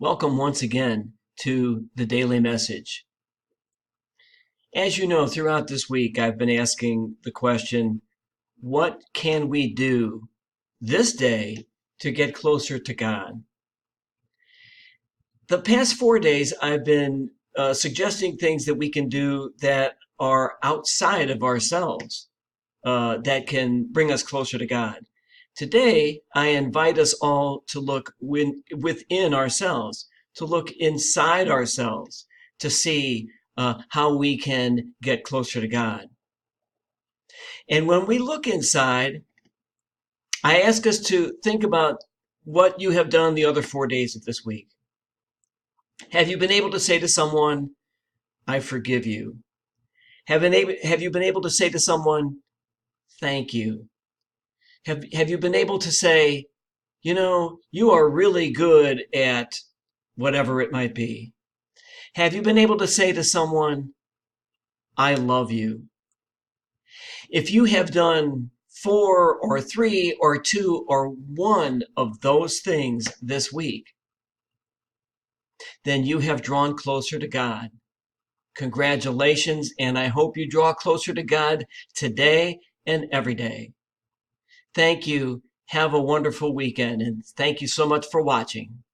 Welcome once again to the Daily Message. As you know, throughout this week, I've been asking the question, what can we do this day to get closer to God? The past 4 days, I've been suggesting things that we can do that are outside of ourselves, that can bring us closer to God. Today, I invite us all to look within ourselves, to look inside ourselves, to see how we can get closer to God. And when we look inside, I ask us to think about what you have done the other 4 days of this week. Have you been able to say to someone, I forgive you? Have you been able to say to someone, thank you? Have you been able to say, you are really good at whatever it might be? Have you been able to say to someone, I love you? If you have done 4 or 3 or 2 or 1 of those things this week, then you have drawn closer to God. Congratulations, and I hope you draw closer to God today and every day. Thank you. Have a wonderful weekend, and thank you so much for watching.